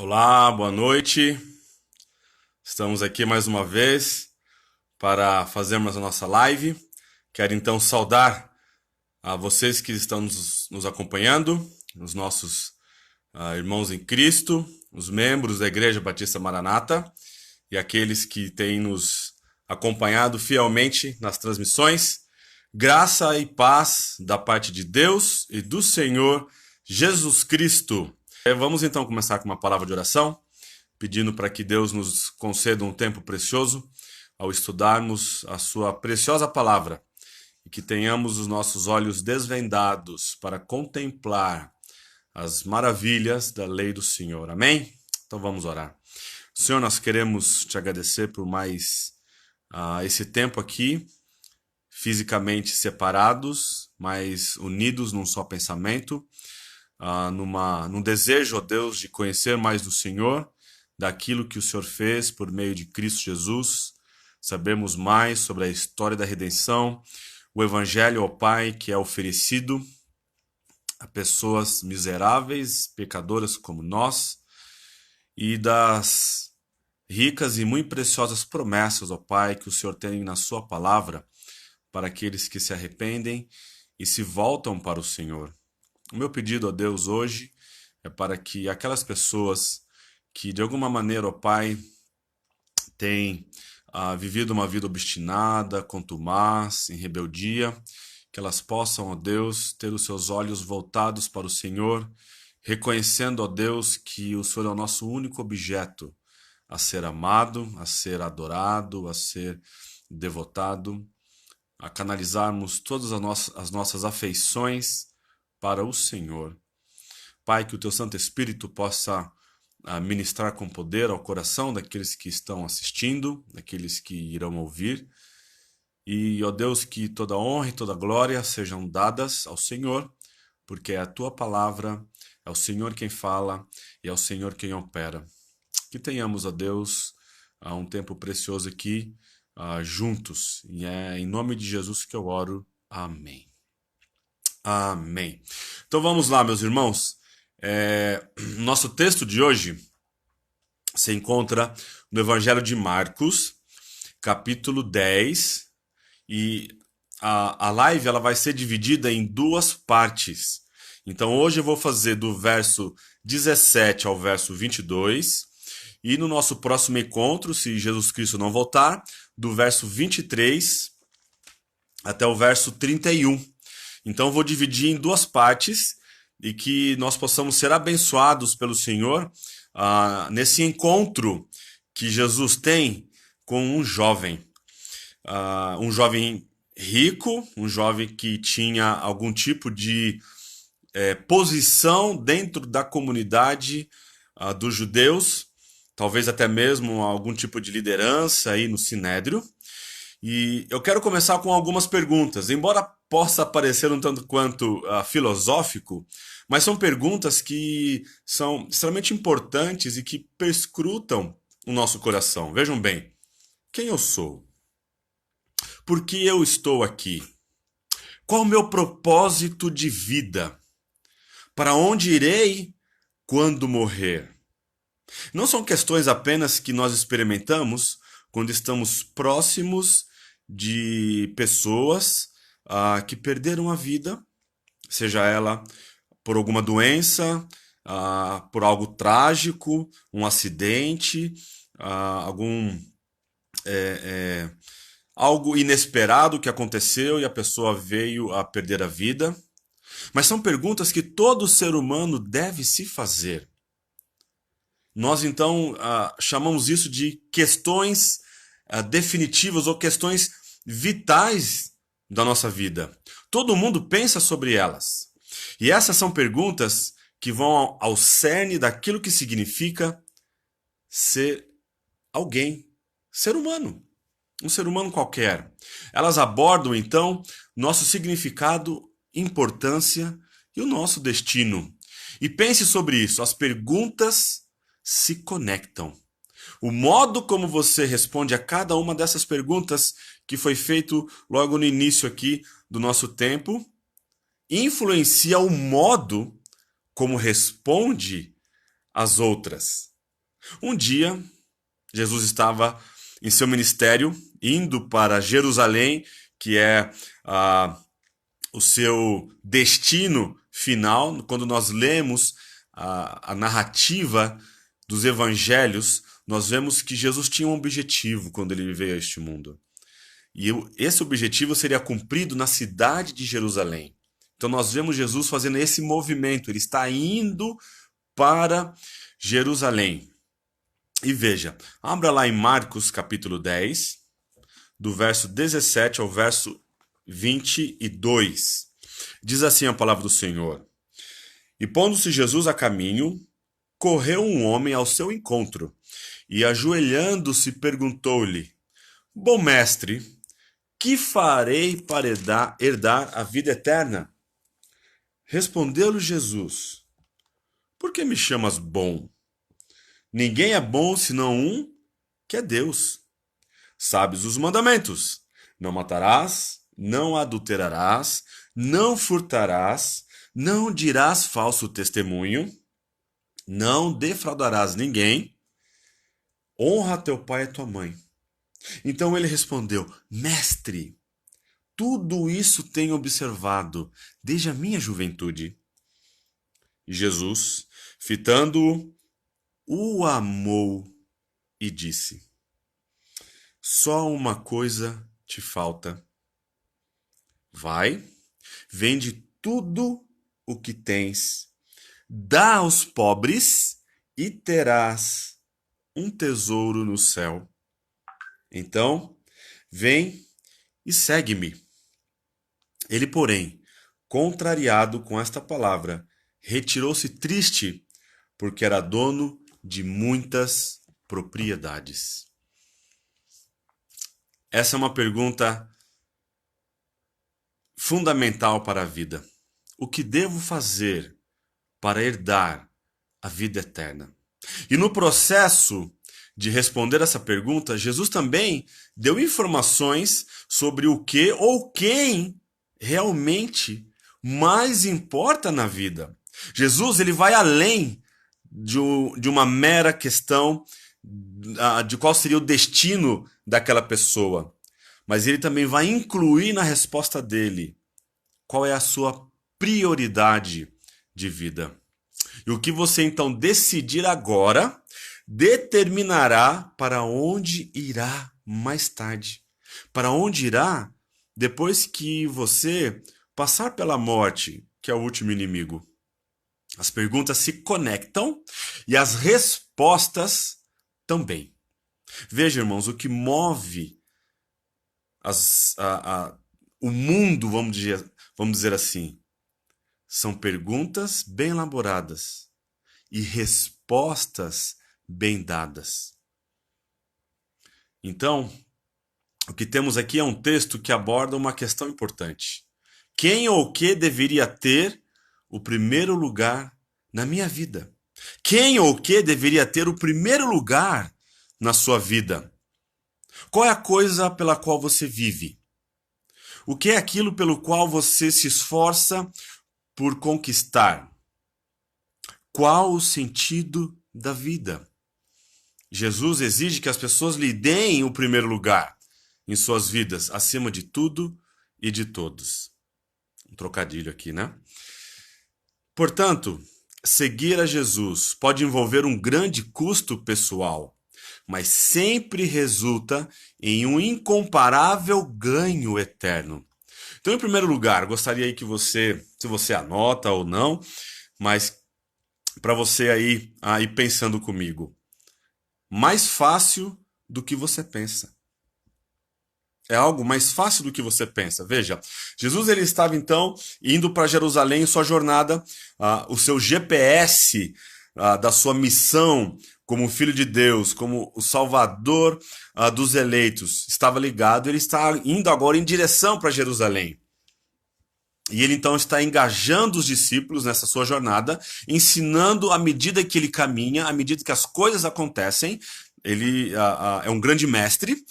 Olá, boa noite. Estamos aqui mais uma vez para fazermos a nossa live. Quero então saudar a vocês que estão nos acompanhando, os nossos irmãos em Cristo, os membros da Igreja Batista Maranata e aqueles que têm nos acompanhado fielmente nas transmissões. Graça e paz da parte de Deus e do Senhor Jesus Cristo. Vamos então começar com uma palavra de oração, pedindo para que Deus nos conceda um tempo precioso ao estudarmos a sua preciosa palavra e que tenhamos os nossos olhos desvendados para contemplar as maravilhas da lei do Senhor. Amém? Então vamos orar. Senhor, nós queremos te agradecer por mais esse tempo aqui, fisicamente separados, mas unidos num só pensamento, num desejo, ó Deus, de conhecer mais do Senhor, daquilo que o Senhor fez por meio de Cristo Jesus. Sabemos mais sobre a história da redenção, o Evangelho, ó Pai, que é oferecido a pessoas miseráveis, pecadoras como nós, e das ricas e muito preciosas promessas, ó Pai, que o Senhor tem na sua palavra para aqueles que se arrependem e se voltam para o Senhor. O meu pedido a Deus hoje é para que aquelas pessoas que de alguma maneira, ó Pai, têm vivido uma vida obstinada, contumaz, em rebeldia, que elas possam, ó Deus, ter os seus olhos voltados para o Senhor, reconhecendo, ó Deus, que o Senhor é o nosso único objeto a ser amado, a ser adorado, a ser devotado, a canalizarmos todas as nossas afeições para o Senhor. Pai, que o Teu Santo Espírito possa ministrar com poder ao coração daqueles que estão assistindo, daqueles que irão ouvir. E, ó Deus, que toda honra e toda glória sejam dadas ao Senhor, porque é a Tua palavra, é o Senhor quem fala e é o Senhor quem opera. Que tenhamos, ó Deus, um tempo precioso aqui juntos. E é em nome de Jesus que eu oro. Amém. Amém. Então vamos lá, meus irmãos. Nosso texto de hoje se encontra no Evangelho de Marcos, capítulo 10, e a live ela vai ser dividida em duas partes. Então hoje eu vou fazer do verso 17 ao verso 22, e no nosso próximo encontro, se Jesus Cristo não voltar, do verso 23 até o verso 31. Então eu vou dividir em duas partes e que nós possamos ser abençoados pelo Senhor nesse encontro que Jesus tem com um jovem rico, um jovem que tinha algum tipo de posição dentro da comunidade dos judeus, talvez até mesmo algum tipo de liderança aí no Sinédrio. E eu quero começar com algumas perguntas, embora possa parecer um tanto quanto filosófico, mas são perguntas que são extremamente importantes e que perscrutam o nosso coração. Vejam bem, quem eu sou? Por que eu estou aqui? Qual o meu propósito de vida? Para onde irei quando morrer? Não são questões apenas que nós experimentamos quando estamos próximos de pessoas que perderam a vida, seja ela por alguma doença, por algo trágico, um acidente, algo inesperado que aconteceu e a pessoa veio a perder a vida. Mas são perguntas que todo ser humano deve se fazer. Nós então chamamos isso de questões definitivas ou questões vitais da nossa vida. Todo mundo pensa sobre elas. E essas são perguntas que vão ao cerne daquilo que significa ser alguém, ser humano, um ser humano qualquer. Elas abordam então nosso significado, importância e o nosso destino. E pense sobre isso, as perguntas se conectam. O modo como você responde a cada uma dessas perguntas que foi feito logo no início aqui do nosso tempo influencia o modo como responde as outras. Um dia, Jesus estava em seu ministério, indo para Jerusalém, que é o seu destino final. Quando nós lemos a narrativa dos evangelhos, nós vemos que Jesus tinha um objetivo quando ele veio a este mundo. E esse objetivo seria cumprido na cidade de Jerusalém. Então nós vemos Jesus fazendo esse movimento, ele está indo para Jerusalém. E veja, abra lá em Marcos capítulo 10, do verso 17 ao verso 22. Diz assim a palavra do Senhor: E pondo-se Jesus a caminho, correu um homem ao seu encontro, e ajoelhando-se perguntou-lhe: Bom mestre, que farei para herdar a vida eterna? Respondeu-lhe Jesus: Por que me chamas bom? Ninguém é bom senão um, que é Deus. Sabes os mandamentos: não matarás, não adulterarás, não furtarás, não dirás falso testemunho, não defraudarás ninguém, honra teu pai e tua mãe. Então ele respondeu: Mestre, tudo isso tenho observado desde a minha juventude. E Jesus, fitando-o, o amou e disse: Só uma coisa te falta. Vai, vende tudo o que tens, dá aos pobres e terás um tesouro no céu. Então, vem e segue-me. Ele, porém, contrariado com esta palavra, retirou-se triste, porque era dono de muitas propriedades. Essa é uma pergunta fundamental para a vida. O que devo fazer para herdar a vida eterna? E no processo de responder essa pergunta, Jesus também deu informações sobre o que ou quem realmente mais importa na vida. Jesus, ele vai além de uma mera questão de qual seria o destino daquela pessoa, mas ele também vai incluir na resposta dele qual é a sua prioridade de vida. E o que você então decidir agora determinará para onde irá mais tarde. Para onde irá depois que você passar pela morte, que é o último inimigo. As perguntas se conectam e as respostas também. Veja, irmãos, o que move o mundo, vamos dizer assim, são perguntas bem elaboradas e respostas bem dadas. Então, o que temos aqui é um texto que aborda uma questão importante. Quem ou o que deveria ter o primeiro lugar na minha vida? Quem ou o que deveria ter o primeiro lugar na sua vida? Qual é a coisa pela qual você vive? O que é aquilo pelo qual você se esforça por conquistar? Qual o sentido da vida? Jesus exige que as pessoas lhe deem o primeiro lugar em suas vidas, acima de tudo e de todos. Um trocadilho aqui, né? Portanto, seguir a Jesus pode envolver um grande custo pessoal, mas sempre resulta em um incomparável ganho eterno. Então, em primeiro lugar, gostaria aí que você, se você anota ou não, mas para você aí ir pensando comigo, mais fácil do que você pensa. É algo mais fácil do que você pensa. Veja, Jesus ele estava então indo para Jerusalém em sua jornada, o seu GPS da sua missão como filho de Deus, como o salvador dos eleitos, estava ligado. Ele está indo agora em direção para Jerusalém. E ele então está engajando os discípulos nessa sua jornada, ensinando à medida que ele caminha, à medida que as coisas acontecem. Ele é um grande mestre.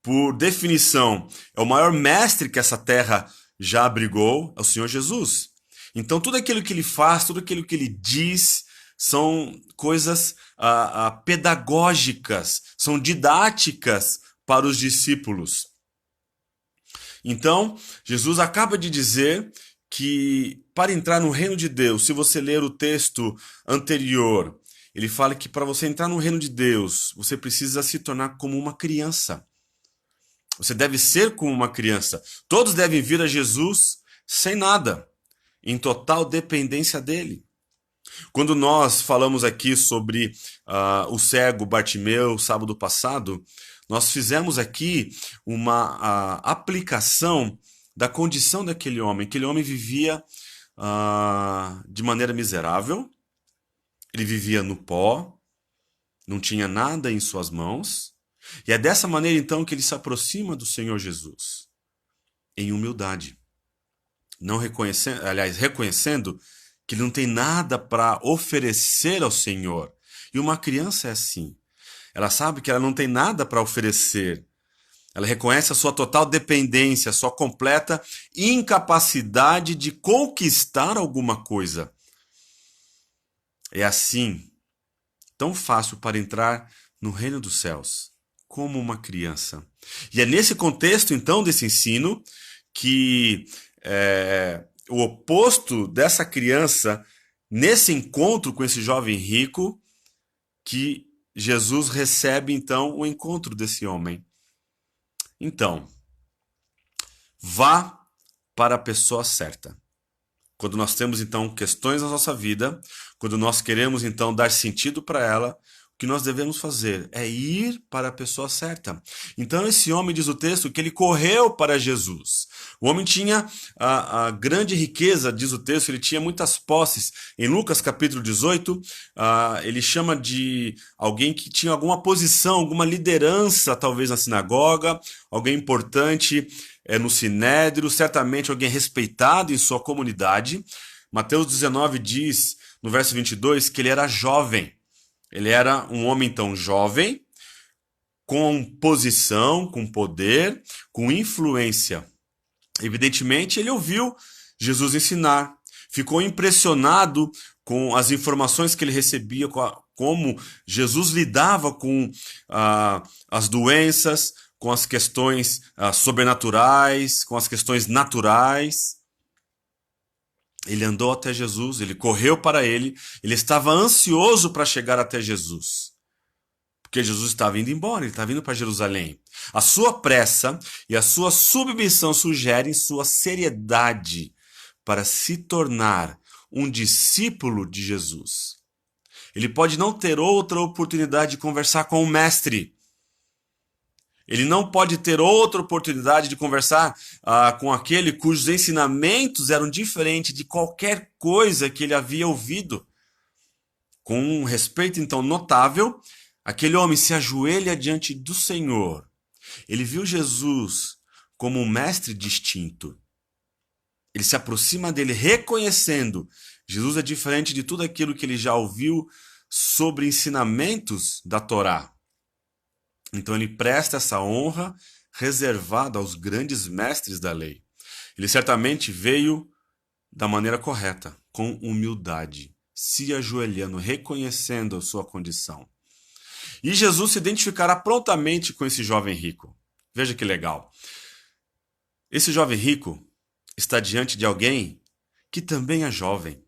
Por definição, é o maior mestre que essa terra já abrigou, é o Senhor Jesus. Então, tudo aquilo que ele faz, tudo aquilo que ele diz, são coisas pedagógicas, são didáticas para os discípulos. Então, Jesus acaba de dizer que para entrar no reino de Deus, se você ler o texto anterior, ele fala que para você entrar no reino de Deus, você precisa se tornar como uma criança. Você deve ser como uma criança. Todos devem vir a Jesus sem nada, em total dependência dele. Quando nós falamos aqui sobre o cego Bartimeu, sábado passado, nós fizemos aqui uma aplicação da condição daquele homem. Aquele homem vivia de maneira miserável, ele vivia no pó, não tinha nada em suas mãos, e é dessa maneira então que ele se aproxima do Senhor Jesus, em humildade, não reconhecendo, aliás, reconhecendo que ele não tem nada para oferecer ao Senhor. E uma criança é assim. Ela sabe que ela não tem nada para oferecer. Ela reconhece a sua total dependência, a sua completa incapacidade de conquistar alguma coisa. É assim, tão fácil para entrar no reino dos céus, como uma criança. E é nesse contexto, então, desse ensino, que o oposto dessa criança, nesse encontro com esse jovem rico, que Jesus recebe, então, o encontro desse homem. Então, vá para a pessoa certa. Quando nós temos, então, questões na nossa vida, quando nós queremos, então, dar sentido para ela, o que nós devemos fazer é ir para a pessoa certa. Então, esse homem, diz o texto, que ele correu para Jesus. O homem tinha a grande riqueza, diz o texto, ele tinha muitas posses. Em Lucas capítulo 18, ele chama de alguém que tinha alguma posição, alguma liderança, talvez na sinagoga, alguém importante no sinédrio, certamente alguém respeitado em sua comunidade. Mateus 19 diz, no verso 22, que ele era jovem. Ele era um homem tão jovem, com posição, com poder, com influência. Evidentemente, ele ouviu Jesus ensinar, ficou impressionado com as informações que ele recebia, como Jesus lidava com as doenças, com as questões sobrenaturais, com as questões naturais. Ele andou até Jesus, ele correu para ele estava ansioso para chegar até Jesus. Porque Jesus estava indo embora, ele estava indo para Jerusalém. A sua pressa e a sua submissão sugerem sua seriedade para se tornar um discípulo de Jesus. Ele pode não ter outra oportunidade de conversar com o mestre. Ele não pode ter outra oportunidade de conversar com aquele cujos ensinamentos eram diferentes de qualquer coisa que ele havia ouvido. Com um respeito, então, notável, aquele homem se ajoelha diante do Senhor. Ele viu Jesus como um mestre distinto. Ele se aproxima dele reconhecendo Jesus é diferente de tudo aquilo que ele já ouviu sobre ensinamentos da Torá. Então ele presta essa honra reservada aos grandes mestres da lei. Ele certamente veio da maneira correta, com humildade, se ajoelhando, reconhecendo a sua condição. E Jesus se identificará prontamente com esse jovem rico. Veja que legal. Esse jovem rico está diante de alguém que também é jovem.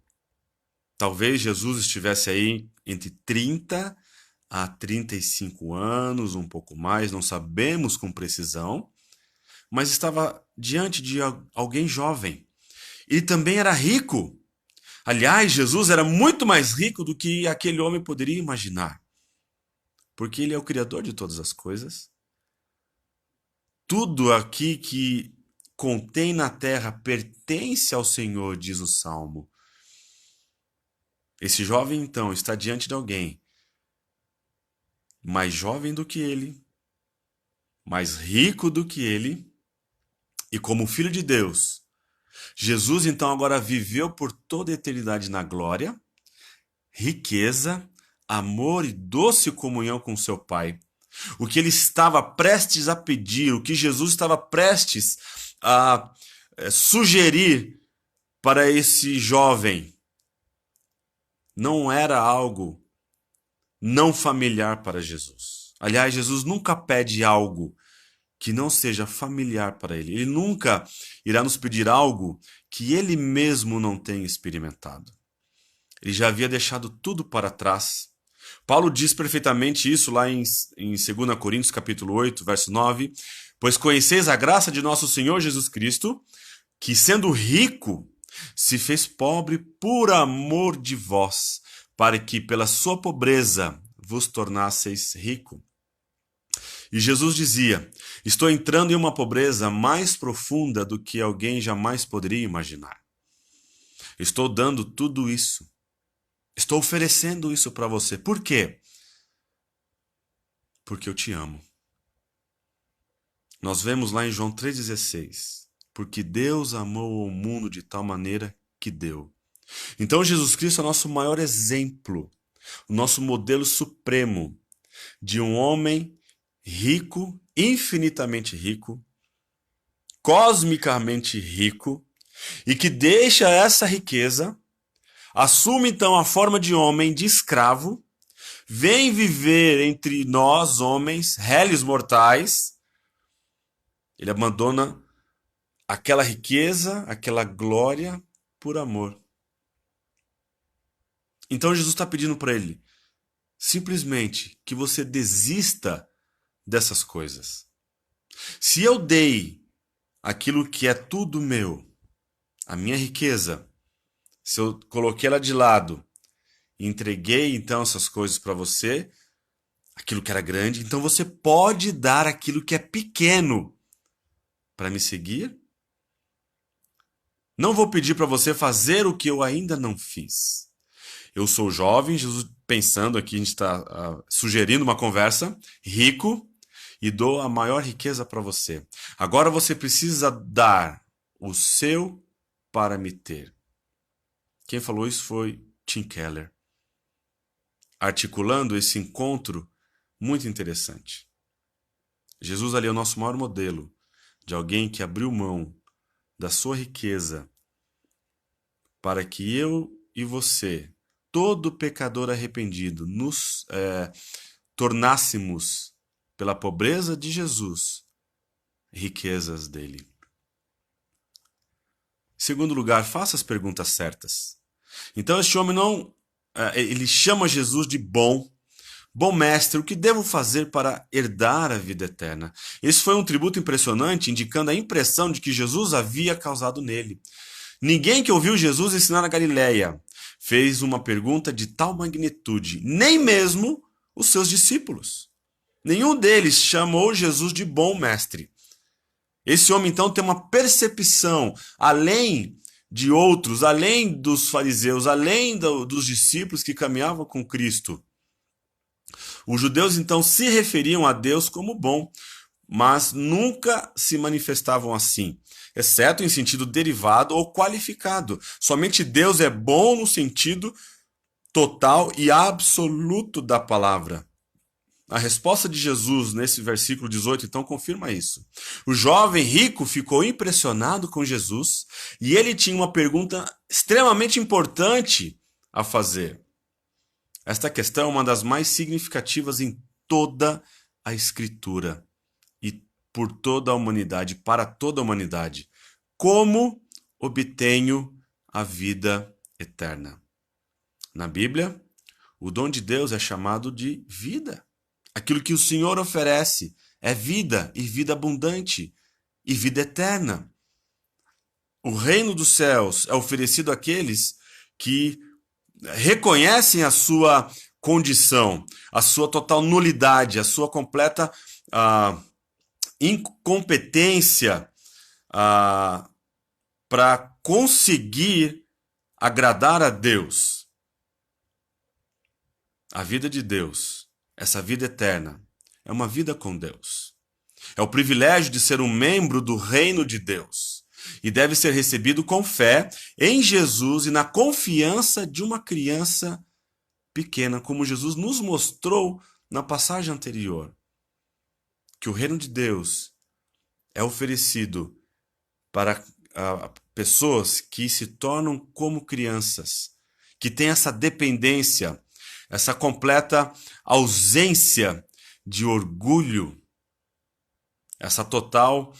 Talvez Jesus estivesse aí entre 30 a 35 anos, um pouco mais, não sabemos com precisão, mas estava diante de alguém jovem. Ele também era rico. Aliás, Jesus era muito mais rico do que aquele homem poderia imaginar, porque ele é o Criador de todas as coisas. Tudo aqui que contém na terra pertence ao Senhor, diz o Salmo. Esse jovem, então, está diante de alguém mais jovem do que ele, mais rico do que ele, e como filho de Deus. Jesus, então, agora viveu por toda a eternidade na glória, riqueza, amor e doce comunhão com seu Pai. O que ele estava prestes a pedir, o que Jesus estava prestes a sugerir para esse jovem, não era algo não familiar para Jesus. Aliás, Jesus nunca pede algo que não seja familiar para ele. Ele nunca irá nos pedir algo que ele mesmo não tenha experimentado. Ele já havia deixado tudo para trás. Paulo diz perfeitamente isso lá em 2 Coríntios capítulo 8, verso 9. Pois conheceis a graça de nosso Senhor Jesus Cristo, que sendo rico, se fez pobre por amor de vós, para que pela sua pobreza vos tornasseis rico. E Jesus dizia: estou entrando em uma pobreza mais profunda do que alguém jamais poderia imaginar. Estou dando tudo isso. Estou oferecendo isso para você. Por quê? Porque eu te amo. Nós vemos lá em João 3,16. Porque Deus amou o mundo de tal maneira que deu. Então Jesus Cristo é o nosso maior exemplo, o nosso modelo supremo de um homem rico, infinitamente rico, cosmicamente rico, e que deixa essa riqueza, assume então a forma de homem, de escravo, vem viver entre nós, homens, réis mortais. Ele abandona aquela riqueza, aquela glória, por amor. Então Jesus está pedindo para ele, simplesmente, que você desista dessas coisas. Se eu dei aquilo que é tudo meu, a minha riqueza, se eu coloquei ela de lado e entreguei então essas coisas para você, aquilo que era grande, então você pode dar aquilo que é pequeno para me seguir. Não vou pedir para você fazer o que eu ainda não fiz. Eu sou jovem, Jesus pensando aqui, a gente está sugerindo uma conversa, rico, e dou a maior riqueza para você. Agora você precisa dar o seu para me ter. Quem falou isso foi Tim Keller, articulando esse encontro muito interessante. Jesus ali é o nosso maior modelo de alguém que abriu mão da sua riqueza para que eu e você, todo pecador arrependido, nos tornássemos, pela pobreza de Jesus, riquezas dele. Em segundo lugar, faça as perguntas certas. Então este homem ele chama Jesus de bom mestre, o que devo fazer para herdar a vida eterna? Esse foi um tributo impressionante, indicando a impressão de que Jesus havia causado nele. Ninguém que ouviu Jesus ensinar na Galileia fez uma pergunta de tal magnitude, nem mesmo os seus discípulos. Nenhum deles chamou Jesus de bom mestre. Esse homem, então, tem uma percepção, além de outros, além dos fariseus, além dos discípulos que caminhavam com Cristo. Os judeus, então, se referiam a Deus como bom, mas nunca se manifestavam assim, exceto em sentido derivado ou qualificado. Somente Deus é bom no sentido total e absoluto da palavra. A resposta de Jesus nesse versículo 18, então, confirma isso. O jovem rico ficou impressionado com Jesus e ele tinha uma pergunta extremamente importante a fazer. Esta questão é uma das mais significativas em toda a Escritura e por toda a humanidade, para toda a humanidade. Como obtenho a vida eterna? Na Bíblia, o dom de Deus é chamado de vida. Aquilo que o Senhor oferece é vida, e vida abundante, e vida eterna. O reino dos céus é oferecido àqueles que reconhecem a sua condição, a sua total nulidade, a sua completa incompetência para conseguir agradar a Deus. A vida de Deus, essa vida eterna, é uma vida com Deus. É o privilégio de ser um membro do reino de Deus. E deve ser recebido com fé em Jesus e na confiança de uma criança pequena, como Jesus nos mostrou na passagem anterior. Que o reino de Deus é oferecido para pessoas que se tornam como crianças que tem essa dependência, essa completa ausência de orgulho, essa total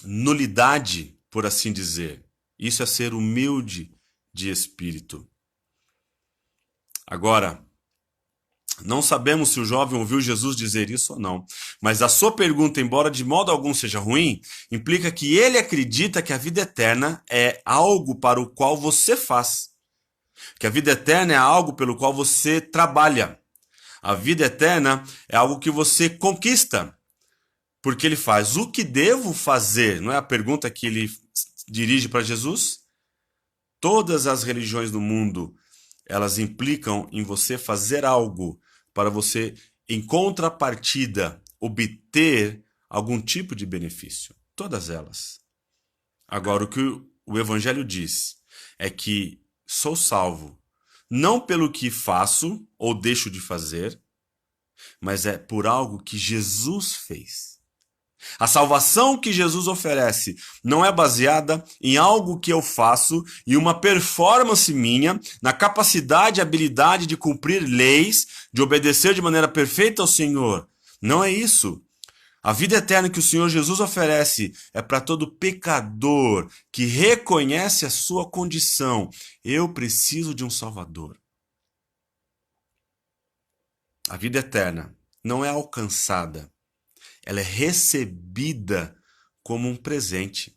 nulidade, por assim dizer. Isso é ser humilde de espírito. Agora, não sabemos se o jovem ouviu Jesus dizer isso ou não, mas a sua pergunta, embora de modo algum seja ruim, implica que ele acredita que a vida eterna é algo para o qual você faz, que a vida eterna é algo pelo qual você trabalha. A vida eterna é algo que você conquista, porque ele faz o que devo fazer, não é a pergunta que ele dirige para Jesus? Todas as religiões do mundo, elas implicam em você fazer algo para você, em contrapartida, obter algum tipo de benefício. Todas elas. Agora, o que o Evangelho diz é que sou salvo não pelo que faço ou deixo de fazer, mas é por algo que Jesus fez. A salvação que Jesus oferece não é baseada em algo que eu faço e uma performance minha, na capacidade e habilidade de cumprir leis, de obedecer de maneira perfeita ao Senhor. Não é isso. A vida eterna que o Senhor Jesus oferece é para todo pecador que reconhece a sua condição. Eu preciso de um Salvador. A vida eterna não é alcançada. Ela é recebida como um presente.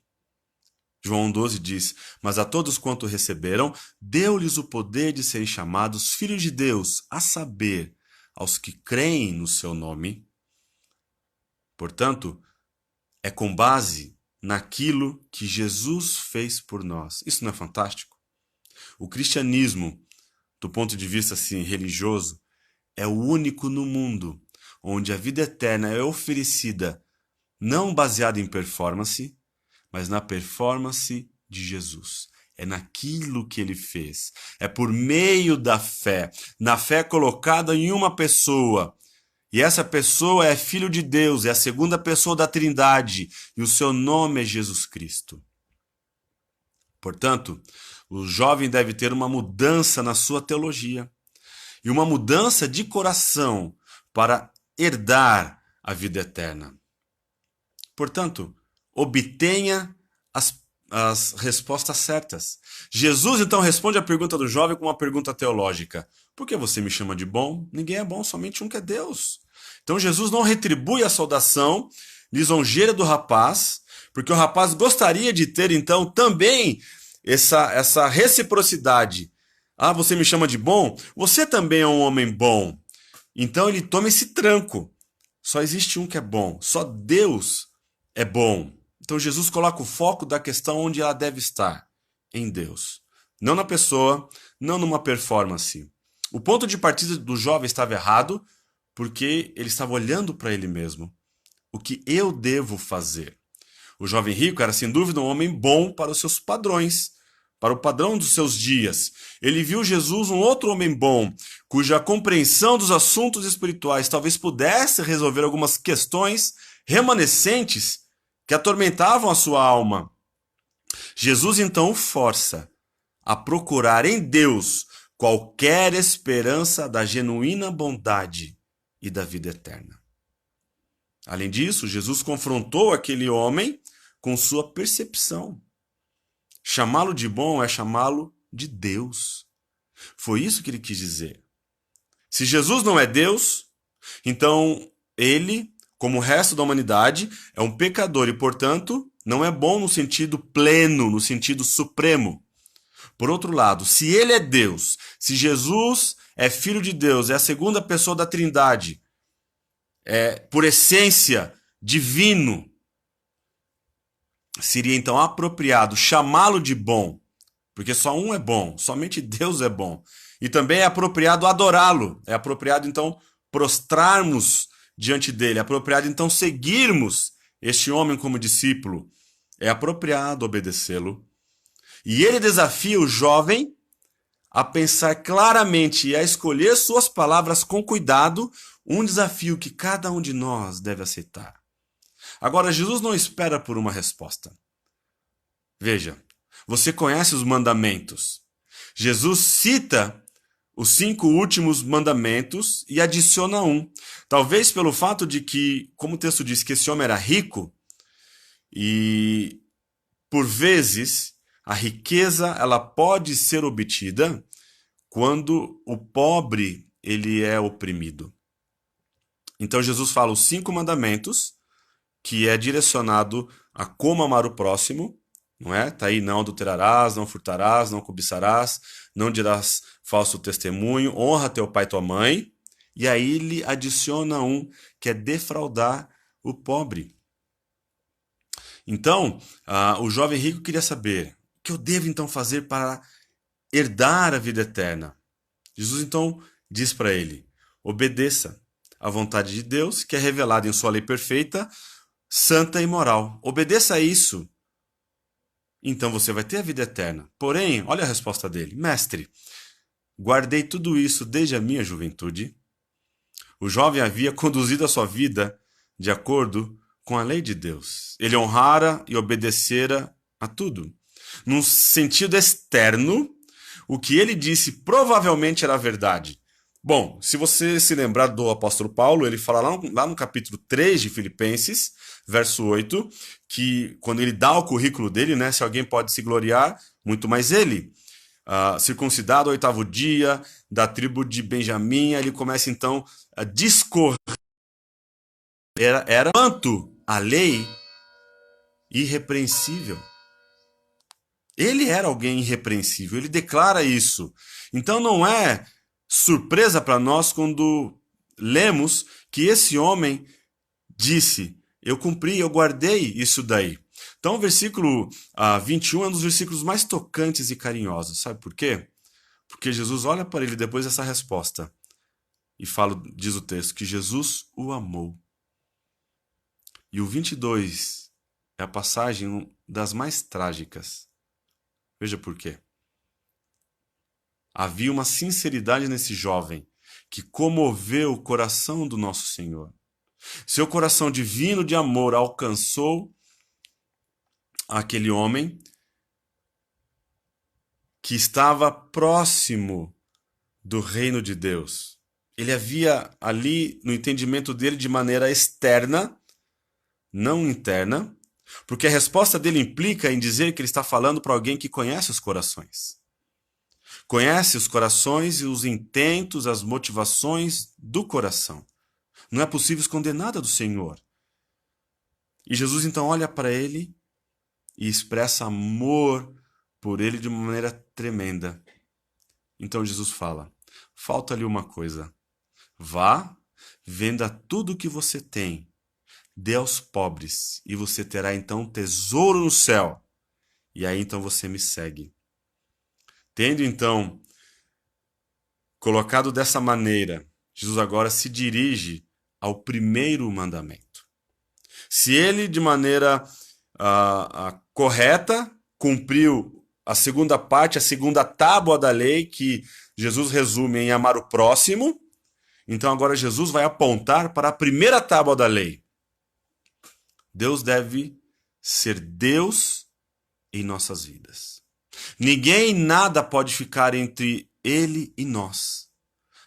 João 12 diz, mas a todos quanto receberam, deu-lhes o poder de serem chamados filhos de Deus, a saber, aos que creem no seu nome. Portanto, é com base naquilo que Jesus fez por nós. Isso não é fantástico? O cristianismo, do ponto de vista assim, religioso, é o único no mundo onde a vida eterna é oferecida não baseada em performance, mas na performance de Jesus. É naquilo que ele fez. É por meio da fé, na fé colocada em uma pessoa. E essa pessoa é filho de Deus, é a segunda pessoa da Trindade, e o seu nome é Jesus Cristo. Portanto, o jovem deve ter uma mudança na sua teologia e uma mudança de coração para herdar a vida eterna. Portanto, obtenha as respostas certas. Jesus, então, responde a pergunta do jovem com uma pergunta teológica. Por que você me chama de bom? Ninguém é bom, somente um que é Deus. Então, Jesus não retribui a saudação lisonjeira do rapaz, porque o rapaz gostaria de ter, então, também essa reciprocidade. Ah, você me chama de bom? Você também é um homem bom. Então ele toma esse tranco. Só existe um que é bom. Só Deus é bom. Então Jesus coloca o foco da questão onde ela deve estar. Em Deus. Não na pessoa, não numa performance. O ponto de partida do jovem estava errado porque ele estava olhando para ele mesmo. O que eu devo fazer? O jovem rico era sem dúvida um homem bom para os seus padrões, para o padrão dos seus dias. Ele viu Jesus um outro homem bom, cuja compreensão dos assuntos espirituais talvez pudesse resolver algumas questões remanescentes que atormentavam a sua alma. Jesus então o força a procurar em Deus qualquer esperança da genuína bondade e da vida eterna. Além disso, Jesus confrontou aquele homem com sua percepção. Chamá-lo de bom é chamá-lo de Deus. Foi isso que ele quis dizer. Se Jesus não é Deus, então ele, como o resto da humanidade, é um pecador e, portanto, não é bom no sentido pleno, no sentido supremo. Por outro lado, se ele é Deus, se Jesus é filho de Deus, é a segunda pessoa da Trindade, é por essência divino, seria então apropriado chamá-lo de bom, porque só um é bom, somente Deus é bom. E também é apropriado adorá-lo, é apropriado então prostrarmos diante dele, é apropriado então seguirmos este homem como discípulo, é apropriado obedecê-lo. E ele desafia o jovem a pensar claramente e a escolher suas palavras com cuidado, um desafio que cada um de nós deve aceitar. Agora, Jesus não espera por uma resposta. Veja, você conhece os mandamentos. Jesus cita os 5 últimos mandamentos e adiciona um. Talvez pelo fato de que, como o texto diz, que esse homem era rico e, por vezes, a riqueza ela pode ser obtida quando o pobre ele é oprimido. Então Jesus fala os 5 mandamentos, que é direcionado a como amar o próximo, não é? Tá aí, não adulterarás, não furtarás, não cobiçarás, não dirás falso testemunho, honra teu pai e tua mãe. E aí ele adiciona um, que é defraudar o pobre. Então, o jovem rico queria saber, o que eu devo então fazer para herdar a vida eterna? Jesus então diz para ele, obedeça à vontade de Deus, que é revelada em sua lei perfeita, santa e moral. Obedeça a isso, então você vai ter a vida eterna. Porém, olha a resposta dele. Mestre, guardei tudo isso desde a minha juventude. O jovem havia conduzido a sua vida de acordo com a lei de Deus. Ele honrara e obedecera a tudo. Num sentido externo, o que ele disse provavelmente era verdade. Bom, se você se lembrar do apóstolo Paulo, ele fala lá no capítulo 3 de Filipenses, verso 8, que quando ele dá o currículo dele, né, se alguém pode se gloriar, muito mais ele. Circuncidado ao 8º dia, da tribo de Benjamim, ele começa então a discorrer. Era quanto a lei irrepreensível. Ele era alguém irrepreensível, ele declara isso. Então não é surpresa para nós quando lemos que esse homem disse, eu cumpri, eu guardei isso daí. Então o versículo 21 é um dos versículos mais tocantes e carinhosos. Sabe por quê? Porque Jesus olha para ele depois dessa resposta e fala, diz o texto, que Jesus o amou. E o 22 é a passagem das mais trágicas. Veja por quê. Havia uma sinceridade nesse jovem que comoveu o coração do nosso Senhor. Seu coração divino de amor alcançou aquele homem que estava próximo do reino de Deus. Ele havia ali, no entendimento dele, de maneira externa, não interna, porque a resposta dele implica em dizer que ele está falando para alguém que conhece os corações. Conhece os corações e os intentos, as motivações do coração. Não é possível esconder nada do Senhor. E Jesus então olha para ele e expressa amor por ele de uma maneira tremenda. Então Jesus fala, falta-lhe uma coisa. Vá, venda tudo o que você tem, dê aos pobres, e você terá então um tesouro no céu. E aí então você me segue. Tendo então colocado dessa maneira, Jesus agora se dirige ao primeiro mandamento. Se ele de maneira correta cumpriu a segunda parte, a segunda tábua da lei, que Jesus resume em amar o próximo, então agora Jesus vai apontar para a primeira tábua da lei. Deus deve ser Deus em nossas vidas. Ninguém, nada pode ficar entre ele e nós.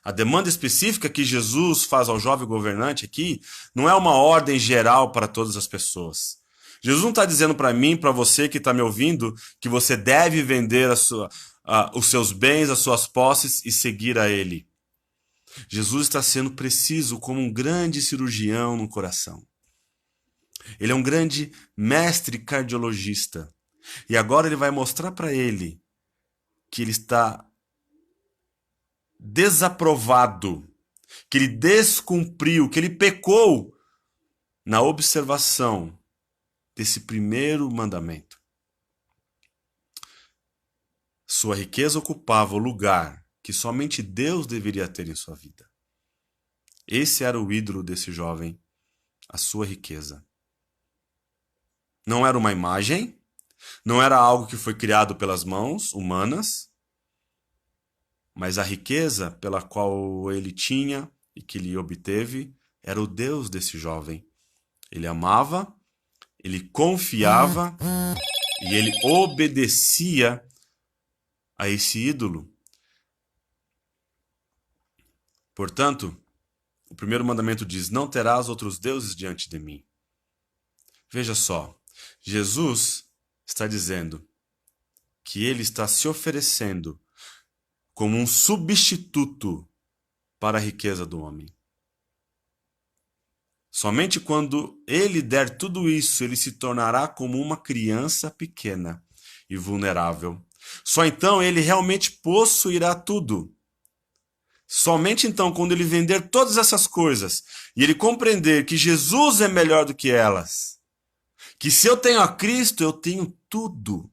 A demanda específica que Jesus faz ao jovem governante aqui não é uma ordem geral para todas as pessoas. Jesus não está dizendo para mim, para você que está me ouvindo, que você deve vender os seus bens, as suas posses e seguir a ele. Jesus está sendo preciso como um grande cirurgião no coração. Ele é um grande mestre cardiologista. E agora ele vai mostrar para ele que ele está desaprovado, que ele descumpriu, que ele pecou na observação desse primeiro mandamento. Sua riqueza ocupava o lugar que somente Deus deveria ter em sua vida. Esse era o ídolo desse jovem, a sua riqueza. Não era uma imagem, não era algo que foi criado pelas mãos humanas, mas a riqueza pela qual ele tinha e que ele obteve era o Deus desse jovem. Ele amava, ele confiava e ele obedecia a esse ídolo. Portanto, o primeiro mandamento diz: não terás outros deuses diante de mim. Veja só, Jesus está dizendo que ele está se oferecendo como um substituto para a riqueza do homem. Somente quando ele der tudo isso, ele se tornará como uma criança pequena e vulnerável. Só então ele realmente possuirá tudo. Somente então, quando ele vender todas essas coisas e ele compreender que Jesus é melhor do que elas, que se eu tenho a Cristo, eu tenho tudo.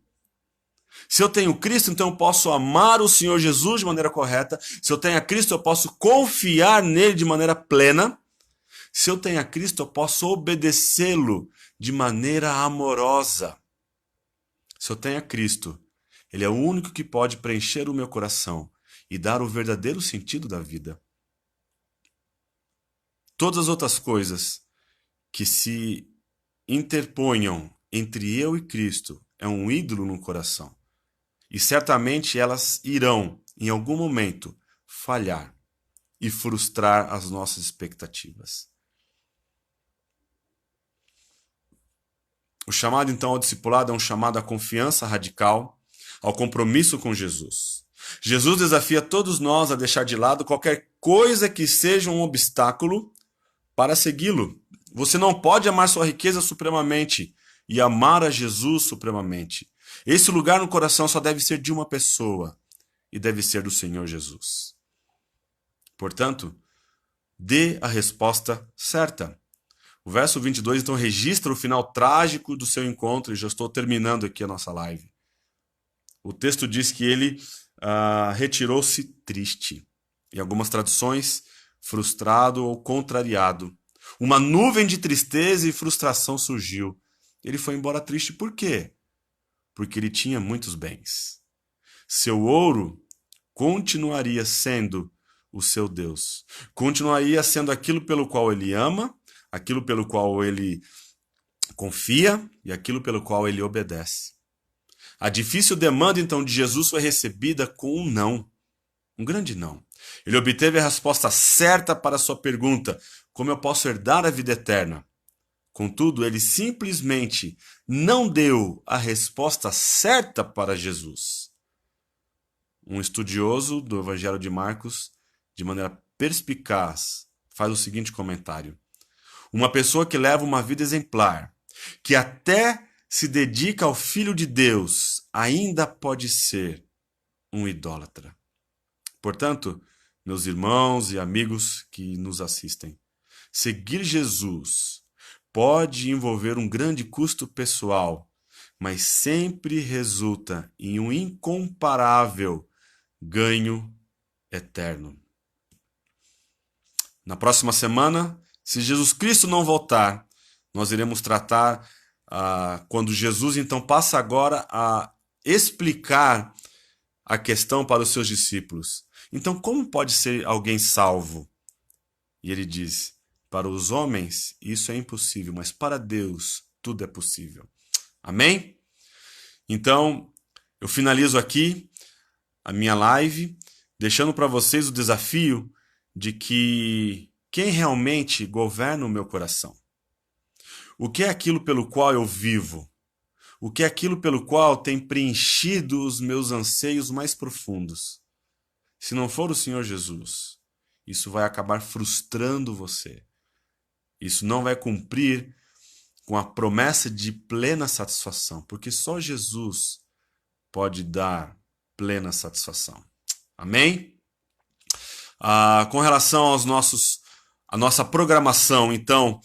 Se eu tenho Cristo, então eu posso amar o Senhor Jesus de maneira correta. Se eu tenho a Cristo, eu posso confiar nele de maneira plena. Se eu tenho a Cristo, eu posso obedecê-lo de maneira amorosa. Se eu tenho a Cristo, ele é o único que pode preencher o meu coração e dar o verdadeiro sentido da vida. Todas as outras coisas que se interponham entre eu e Cristo é um ídolo no coração. E certamente elas irão, em algum momento, falhar e frustrar as nossas expectativas. O chamado, então, ao discipulado é um chamado à confiança radical, ao compromisso com Jesus. Jesus desafia todos nós a deixar de lado qualquer coisa que seja um obstáculo para segui-lo. Você não pode amar sua riqueza supremamente e amar a Jesus supremamente. Esse lugar no coração só deve ser de uma pessoa e deve ser do Senhor Jesus. Portanto, dê a resposta certa. O verso 22, então, registra o final trágico do seu encontro, e já estou terminando aqui a nossa live. O texto diz que ele retirou-se triste. Em algumas traduções, frustrado ou contrariado. Uma nuvem de tristeza e frustração surgiu. Ele foi embora triste por quê? Porque ele tinha muitos bens. Seu ouro continuaria sendo o seu Deus. Continuaria sendo aquilo pelo qual ele ama, aquilo pelo qual ele confia e aquilo pelo qual ele obedece. A difícil demanda, então, de Jesus foi recebida com um não. Um grande não. Ele obteve a resposta certa para a sua pergunta: como eu posso herdar a vida eterna? Contudo, ele simplesmente não deu a resposta certa para Jesus. Um estudioso do Evangelho de Marcos, de maneira perspicaz, faz o seguinte comentário: uma pessoa que leva uma vida exemplar, que até se dedica ao Filho de Deus, ainda pode ser um idólatra. Portanto, meus irmãos e amigos que nos assistem, seguir Jesus pode envolver um grande custo pessoal, mas sempre resulta em um incomparável ganho eterno. Na próxima semana, se Jesus Cristo não voltar, nós iremos tratar quando Jesus então passa agora a explicar a questão para os seus discípulos. Então, como pode ser alguém salvo? E ele diz: para os homens isso é impossível, mas para Deus tudo é possível. Amém? Então, eu finalizo aqui a minha live, deixando para vocês o desafio de que quem realmente governa o meu coração? O que é aquilo pelo qual eu vivo? O que é aquilo pelo qual tem preenchido os meus anseios mais profundos? Se não for o Senhor Jesus, isso vai acabar frustrando você. Isso não vai cumprir com a promessa de plena satisfação, porque só Jesus pode dar plena satisfação. Amém? Com relação à nossa programação, então,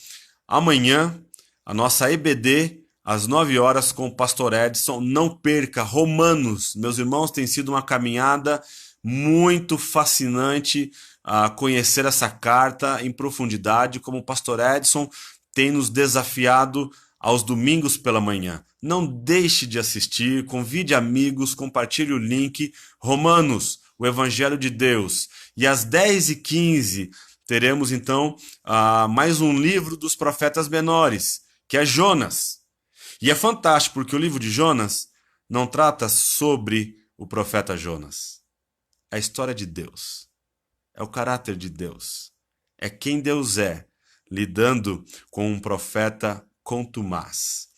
amanhã, a nossa EBD, às 9 horas, com o pastor Edson. Não perca, Romanos, meus irmãos, tem sido uma caminhada muito fascinante a conhecer essa carta em profundidade, como o pastor Edson tem nos desafiado aos domingos pela manhã. Não deixe de assistir, convide amigos, compartilhe o link. Romanos, o Evangelho de Deus. E às 10h15 teremos então mais um livro dos profetas menores, que é Jonas. E é fantástico, porque o livro de Jonas não trata sobre o profeta Jonas? É a história de Deus. É o caráter de Deus. É quem Deus é, lidando com um profeta contumaz.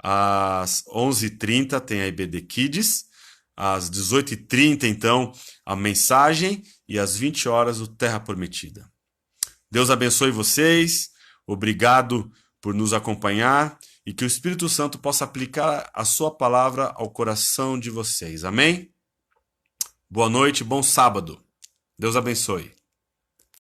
Às 11h30 tem a IBD Kids. Às 18h30, então, a mensagem. E às 20 horas, o Terra Prometida. Deus abençoe vocês. Obrigado por nos acompanhar. E que o Espírito Santo possa aplicar a sua palavra ao coração de vocês. Amém? Boa noite, bom sábado. Deus abençoe.